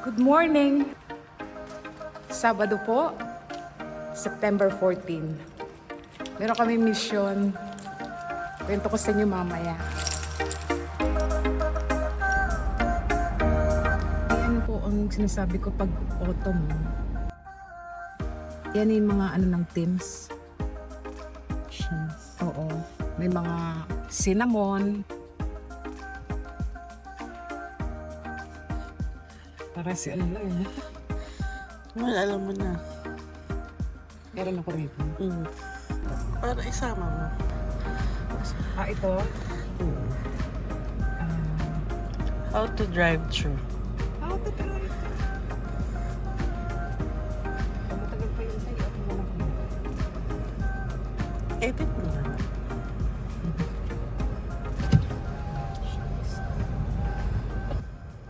Good morning! Sabado po, September 14. Meron kami mission. Kwento ko sa inyo mamaya. Yan po ang sinasabi ko pag autumn. Yan yung mga ano ng teams. Oo. May mga cinnamon. Para si ano lang eh. Well, alam mo na. Meron ako rito. Para isama mo. Ito. How to drive through. How to drive? Matagal pa yun sa'yo. Ako naman ako. Edit mo na.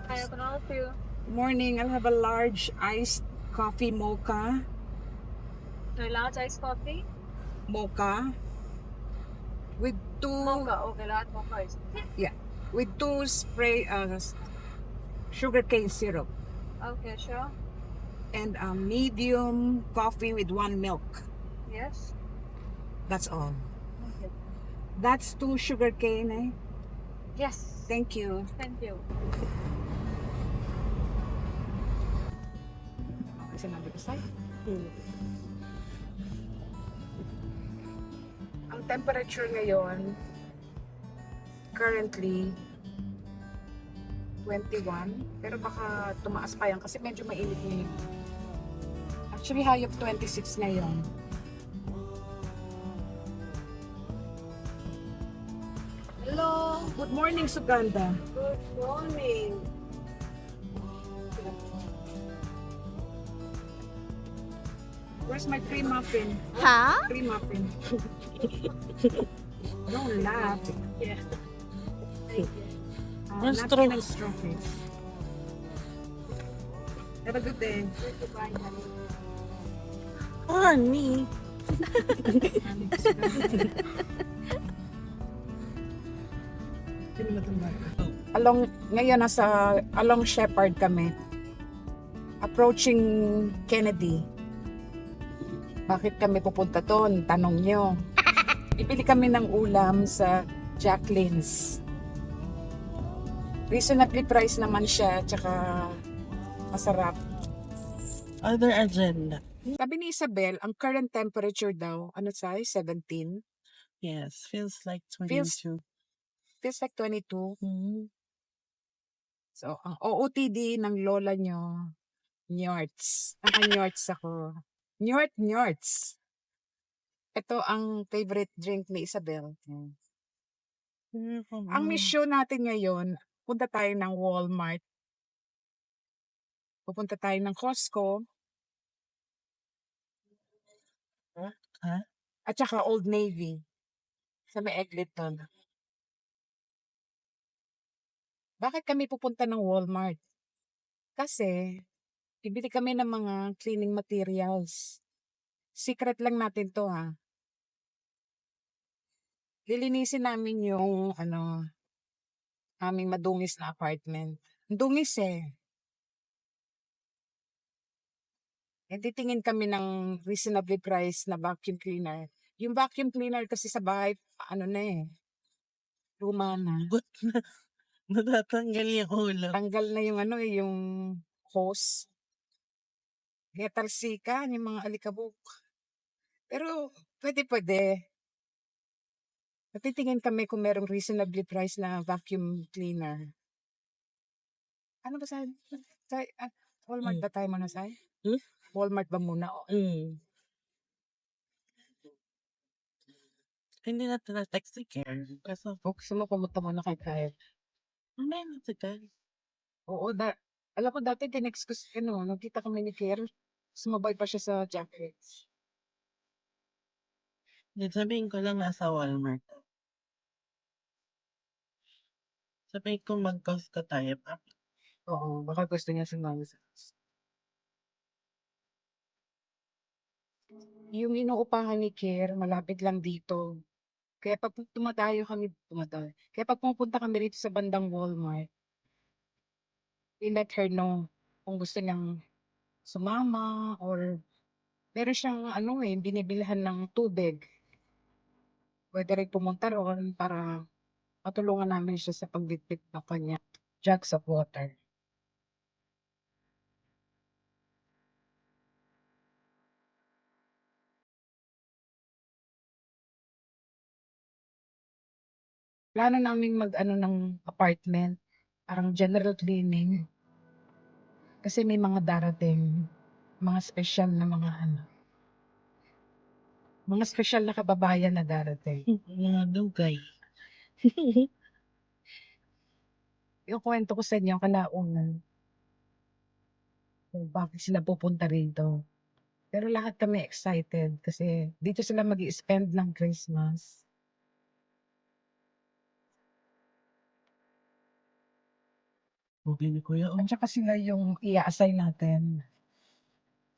Hi, I can help you. Morning, I'll have a large iced coffee mocha. No large iced coffee? Mocha. With two, Mocha. Okay, large mocha is. with two spray, sugarcane syrup. Okay, sure. And a medium coffee with 1 milk. Yes. That's all. Okay. That's 2 sugarcane, eh? Yes. Thank you. Thank you. Okay, sinabi ko sa'yo. Ang temperature ngayon, currently, 21. Pero baka tumaas pa yan kasi medyo mainit ngayon. Actually, high of 26 ngayon. Hello! Good morning, Suganda. Good morning. Where's my free muffin? Huh? Free muffin. Don't laugh. Yeah. Thank you. Where's Napkin straw? and straw, please. Have a good day. Goodbye, honey. Honey. Ngayon along Shepherd kami. Approaching Kennedy. Bakit kami pupunta doon? Tanong nyo. Bibili kami ng ulam sa Jacqueline's. Reasonably priced naman siya, tsaka masarap. Other agenda. Sabi ni Isabel, ang current temperature daw, ano say, 17? Yes, feels like Feels- 22. Feels like 22. So, ang OOTD ng lola nyo, Nyorts. Nyorts ako. Nyorts. Ito ang favorite drink ni Isabel. Ang mission natin ngayon, punta tayo ng Walmart. Pupunta tayo ng Costco. Ha? At saka Old Navy. Sa may Eglinton. Bakit kami pupunta ng Walmart? Kasi, bibili kami ng mga cleaning materials. Secret lang natin to ha. Lilinisin namin yung aming madungis na apartment. Ang dungis eh. E titingin kami ng reasonably priced na vacuum cleaner. Yung vacuum cleaner kasi sa bahay, luma na. Natatanggal yung ulam. Tanggal na yung yung hose. Kaya talsikan, yung mga alikabok. Pero pwede. Natitingin kami kung merong reasonably priced na vacuum cleaner. Ano ba Walmart ba tayo muna, Sai? Walmart ba muna? Hindi na text si Care. Kaso, Gusto mo pumunta muna kay Kyle? hindi na si Care. Oo, alam ko dati tinext ko, nagkita kami ni Kier. Sumabay pa siya sa jackets. Sabihin ko lang nasa Walmart. Sabihin ko mag-Costco tayo. Oo, baka gusto niya sumama sa yung inuupahan ni Kier, malapit lang dito. Kaya pag tumatayo. Kaya pag pumunta kami rito sa bandang Walmart, we let her know kung gusto niyang sumama or meron siyang ano eh, binibilhan ng tubig. Pwede rin pumunta roon para matulungan namin siya sa pagbitbit ng kanya jugs of water. Plano namin mag-ano ng apartment, parang general cleaning. Kasi may mga darating, mga special na mga ano, mga special na kababayan na darating. Mga dugay. Yung kwento ko sa inyo kalaunan kung bakit sila pupunta rito. Pero lahat kami excited kasi dito sila mag-i-spend ng Christmas. Bugi ni Kuya. At saka sila yung i-assign natin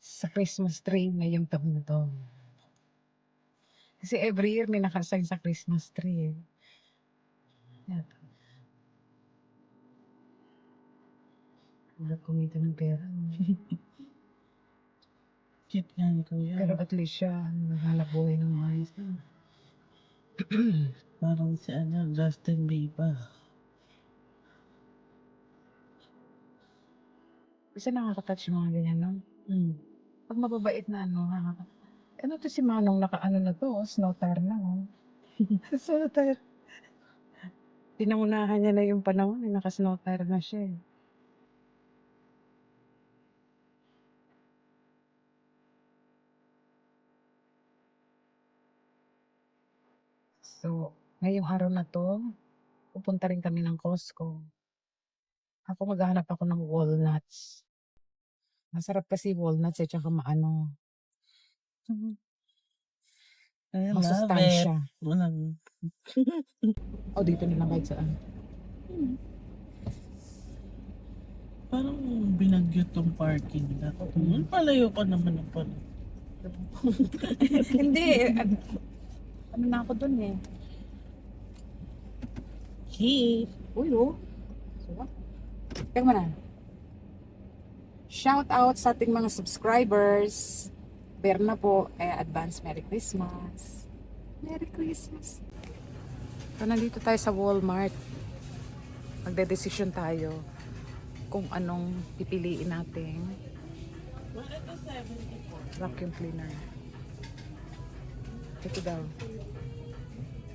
sa Christmas tree ngayong taon na to. Kasi every year may naka-assign sa Christmas tree. Yan. Wala kumita ng pera. Cute nga ni Kuya. Pero at least siya, naghanap buhay ng maayos na. Parang si Justin Bieber. Isa nakaka-touch yung mga ganyan, no? Pag mababait na ano, ano to si Manong naka-ano na to, snow tire na, oh. Snow tire. Pinangunahan niya na yung panahon, naka-snow tire na siya, eh. So, ngayong araw na to, pupunta rin kami ng Costco. Ako maghahanap ako ng walnuts. Masarap kasi walnuts eh, tsaka maano, I love it. masustansya. Walang... O, dito na lang kahit saan. Parang binagyot tong parking na. Palayo pa naman ang pala. Hindi, ano na ako dun eh. Hey! Uy, oh. So, what? Teka mo na. Shout out sa ating mga subscribers. Berna po, advance Merry Christmas. Merry Christmas. So, nandito tayo sa Walmart. Magde-decision tayo kung anong pipiliin natin. Vacuum cleaner. Ito daw.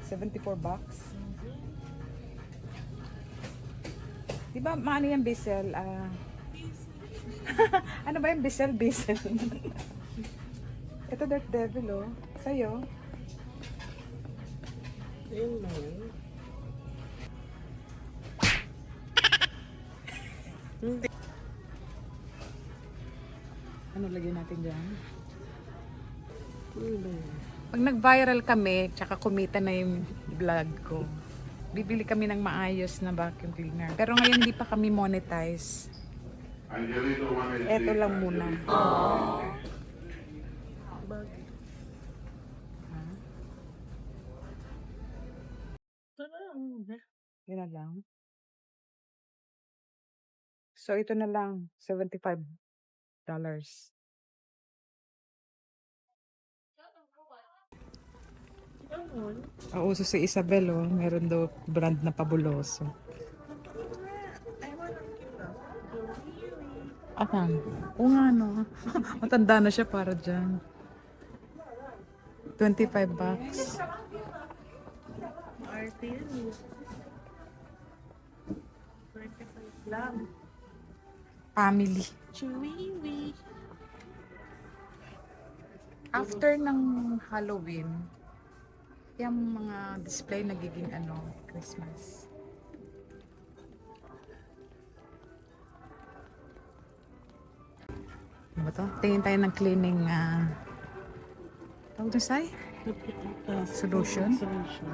74 bucks. Diba, maano yung Bissell? Ano ba yung Bissell? Bissell. Ito Dirt Devil, oh. Sa'yo? Ayun na. Ano lagyan natin dyan? Pag nag-viral kami, tsaka kumita na yung vlog ko, bibili kami ng maayos na vacuum cleaner. Pero ngayon hindi pa kami monetize. Eto lang muna. Yun na lang. So ito na lang, $75. Uso si Isabel, oh. Meron daw brand na pabuloso. Akan? Oo nga, no. Matanda na siya para dyan. $25. Family. After ng Halloween, yung mga display nagiging Christmas. Ano ba to? Tingin tayo ng cleaning tawag doon say? Solution? Solution.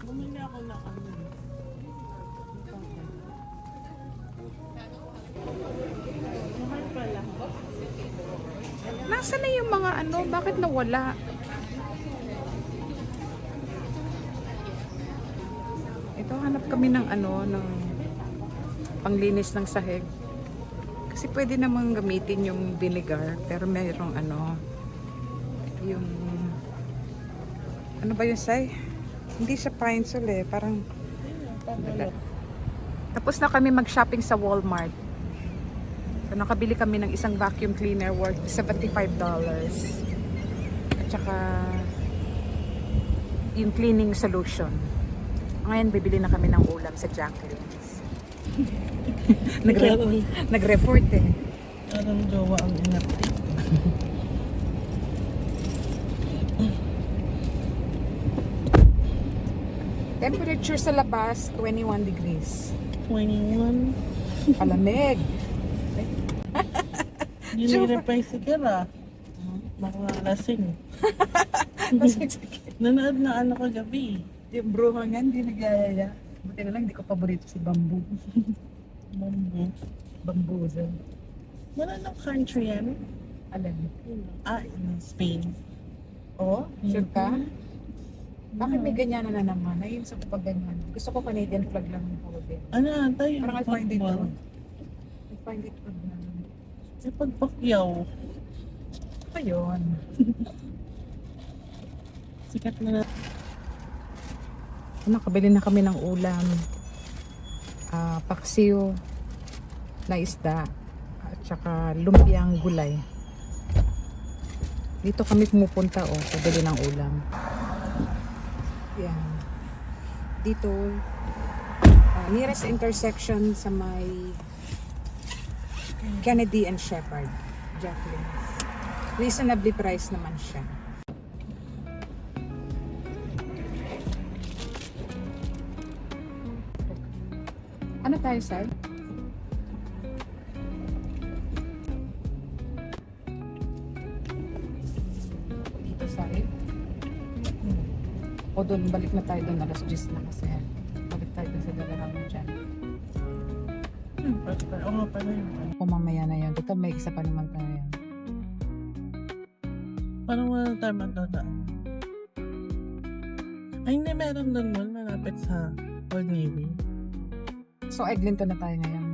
Bumili ako na Mahal pala. Nasaan na yung mga bakit nawala? Ito, hanap kami ng ng panglinis ng sahig. Kasi pwede namang gamitin yung vinegar, pero mayroong ano, yung, ano ba yung say? Hindi siya pine sol eh, parang, tapos na kami mag-shopping sa Walmart. So, nakabili kami ng isang vacuum cleaner worth $75. At saka, yung cleaning solution. Ngayon, bibili na kami ng ulam sa Jacqueline's. Nag-report eh. Parang jowa ang ingat. Temperature sa labas, 21 degrees. 21. Palamig. Ginirepay si Kira. Baka lasing. Nanood na ano kagabi. Yung bruha nga, hindi nagyayaya. Buti na lang, hindi ko paborito si Bamboo. Bambu. Bambuza. Wala ng country yan. Alam. In Spain. Oh, sure ka? Bakit may Mm. ganyan na naman? Ayun sa pag ganyan. Gusto ko Canadian flag lang yung pagod. Ano tayo? Parang I find it Football. odd. I find it odd na. Sa pagpakyaw. Ayun. Sikat na. Nakabili na kami ng ulam. Paksiw na isda. At saka lumpiang gulay. Dito kami pumupunta pabili ng ulam. Yan. Dito, nearest intersection sa may Kennedy and Shepherd, Jacqueline. Reasonably priced naman siya. Ano tayo, Sal? Dito, Sal? O doon, balik na tayo doon. Alas 10 na kasi. Balik tayo doon sa Dalarang mo dyan. Oo nga pala yun. O mamaya na yun. Dito may isa pa naman tayo. Parang wala tayo matadaan. Ay, hindi. Meron doon mo. Malapit sa Old Navy. So, Eglinton na tayo ngayon.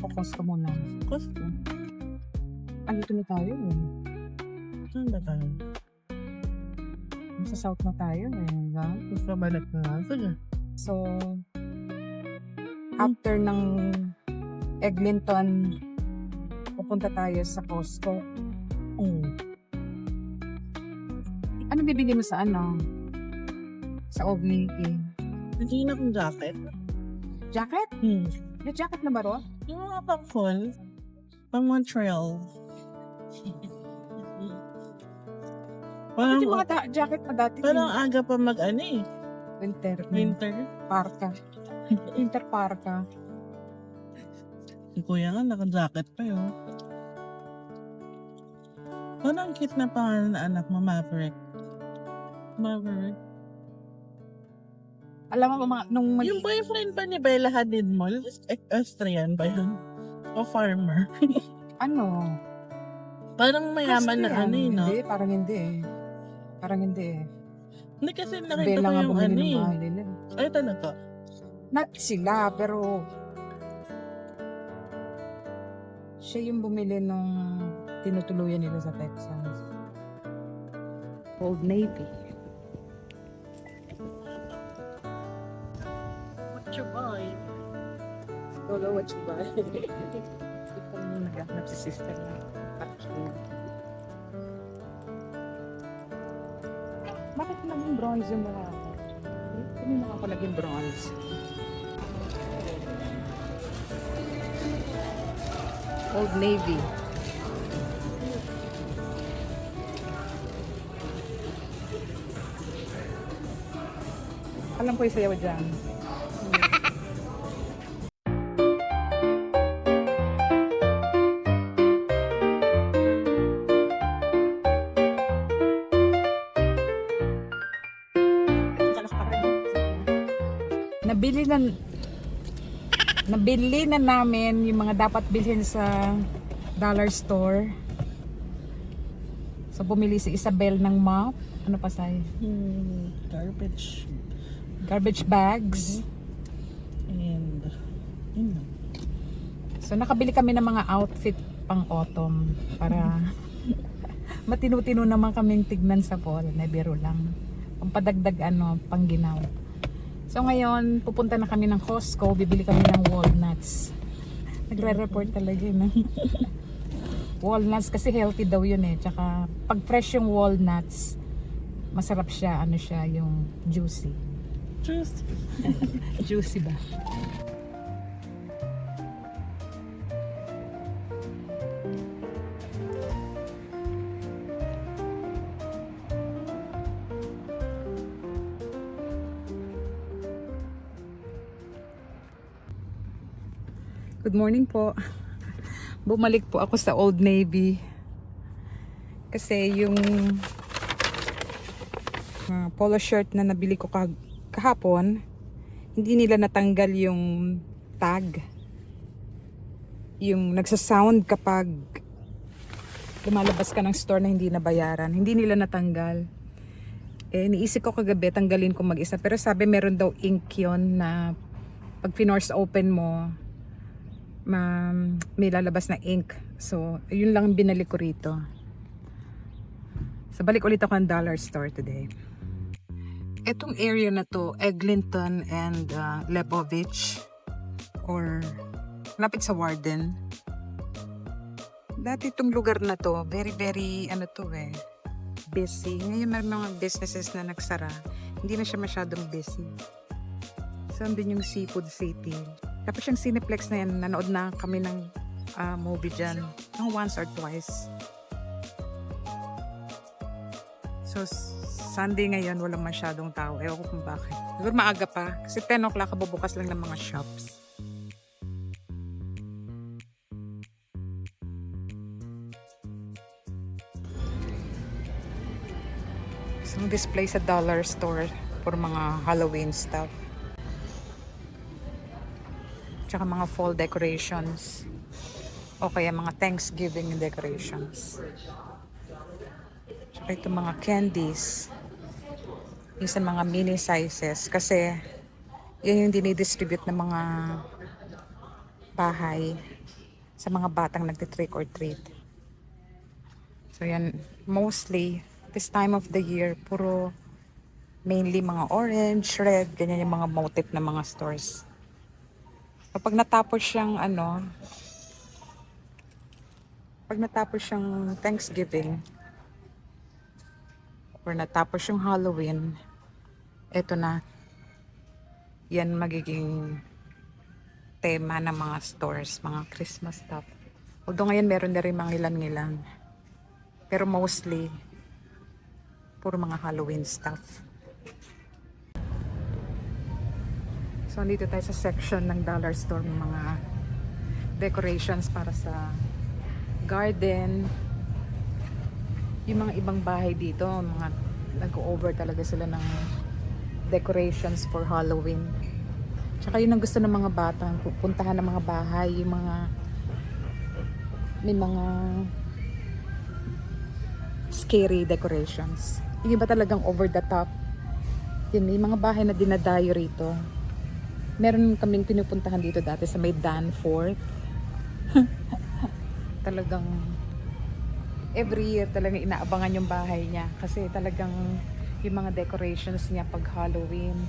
Focus ko muna. Costo. Andito na tayo eh. Saan ba tayo? Sa south na tayo eh. Diba? Gusto balik na lang. Sige. So, after ng Eglinton, pupunta tayo sa Costco. Ano bibili mo sa ano? Sa Old Navy? Hindi na akong jacket. Jacket? May jacket na ba ro? Yung mga pang fall. Pang Montreal. Ano Parang, yung mga jacket na dati? parang aga pa mag-ano eh. Winter. Winter. Parka. Winter parka. Si kuya nga, naka-jacket pa yun. Parang cute na pangalan na anak mo, Maverick. Maverick. Alam mo, nung Yung boyfriend pa ni Bella Hadid mo, Austrian ba yun? O farmer? ano? Parang mayaman na ano eh, no? Hindi, parang hindi eh. Parang hindi eh. Hindi kasi nakita Bella ko nga yung bumili ano ng eh. bahay nila. Ay, talaga. Not sila, pero siya yung bumili nung tinutuluyan nila sa Texas. Old Navy. What you buy? Lolo, what you buy? Ito nung naghahanap si sister na parking. Bakit naging bronze yung mga ako? Hindi na ako naging bronze. Old Navy. Alam ko yung sayaw dyan. Nabili na namin yung mga dapat bilhin sa dollar store. So bumili si Isabel ng mop. Ano pa say? Garbage. Garbage bags. And, yun lang. So nakabili kami ng mga outfit pang autumn para matino-tino naman kaming tignan sa fall. Nebiro lang. Pampadagdag pangginaw. So ngayon, pupunta na kami ng Costco, bibili kami ng walnuts. Nagre-report talaga yun. Walnuts kasi healthy daw yun eh. Tsaka pag fresh yung walnuts, masarap siya, yung juicy. Just Juicy ba? Good morning po. Bumalik po ako sa Old Navy. Kasi yung polo shirt na nabili ko kahapon, hindi nila natanggal yung tag. Yung nagsasound kapag lumalabas ka ng store na hindi nabayaran. Hindi nila natanggal. Niisip ko kagabi tanggalin ko mag-isa. Pero sabi meron daw ink yun na pag finorce open mo, may lalabas na ink. So, yun lang ang binalik ko rito. So, balik ulit ako ng dollar store today. Etong area na to, Eglinton and Lepovich, or lapit sa Warden. Dati itong lugar na to, very busy. Ngayon may mga businesses na nagsara. Hindi na siya masyadong busy. So, andun yung Seafood City. Tapos yung Cineplex na yan, nanood na kami ng movie dyan. Once or twice. So, Sunday ngayon, walang masyadong tao. Ewan ko kung bakit. Siguro maaga pa. Kasi 10 o'clock kabubukas lang ng mga shops. So, display sa dollar store for mga Halloween stuff. Tsaka mga fall decorations. O kaya mga Thanksgiving decorations. Tsaka itong mga candies. Yung sa mga mini sizes. Kasi yun yung dinidistribute ng mga bahay sa mga batang nagtitrick or treat. So yan, mostly this time of the year, puro mainly mga orange, red, ganyan yung mga motif ng mga stores. Kapag natapos siyang Thanksgiving or natapos yung Halloween, eto na, yan magiging tema ng mga stores, mga Christmas stuff. Although ngayon meron na rin mga ilan-ilan, pero mostly puro mga Halloween stuff. So, dito tayo sa section ng dollar store, mga decorations para sa garden. Yung mga ibang bahay dito, mga nag-over talaga sila ng decorations for Halloween. Tsaka yun ang gusto ng mga bata, pupuntahan ng mga bahay, yung mga may mga scary decorations. Yung iba talagang over the top. Yun, may mga bahay na dinadayo rito. Meron kaming pinupuntahan dito dati sa may Danforth. Talagang every year talagang inaabangan yung bahay niya. Kasi talagang yung mga decorations niya pag Halloween,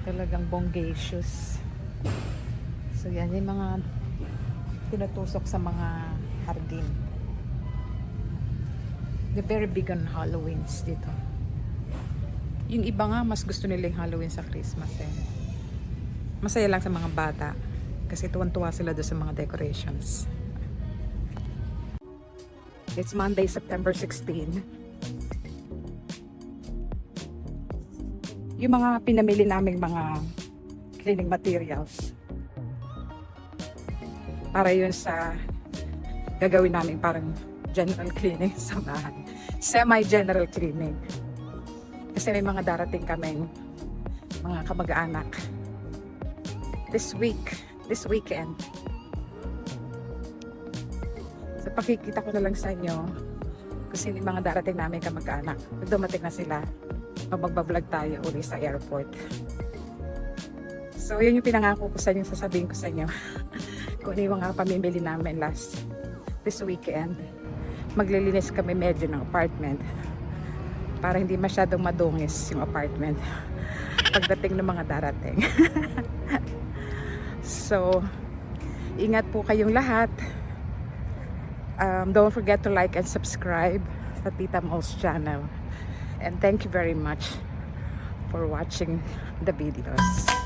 talagang bonggacious. So yan, yung mga tinutusok sa mga hardin. They're very big on Halloweens dito. Yung iba nga, mas gusto nila yung Halloween sa Christmas eh. Masaya lang sa mga bata kasi tuwan-tuwa sila doon sa mga decorations. It's Monday, September 16. Yung mga pinamili naming mga cleaning materials para yun sa gagawin namin parang general cleaning sa bahay. Semi-general cleaning. Kasi may mga darating kaming mga kamag-anak this weekend. So pakikita ko na lang sa inyo kasi may mga darating namin kamag-anak. Pag dumating na sila, magbablog tayo uli sa airport. So yun yung pinangako ko sa inyo, sasabihin ko sa inyo. kung ano yung mga pamimili namin this weekend. Maglilinis kami medyo ng apartment para hindi masyadong madungis yung apartment pagdating ng mga darating. So, ingat po kayong lahat. Don't forget to like and subscribe sa Tita Mo's channel. And thank you very much for watching the videos.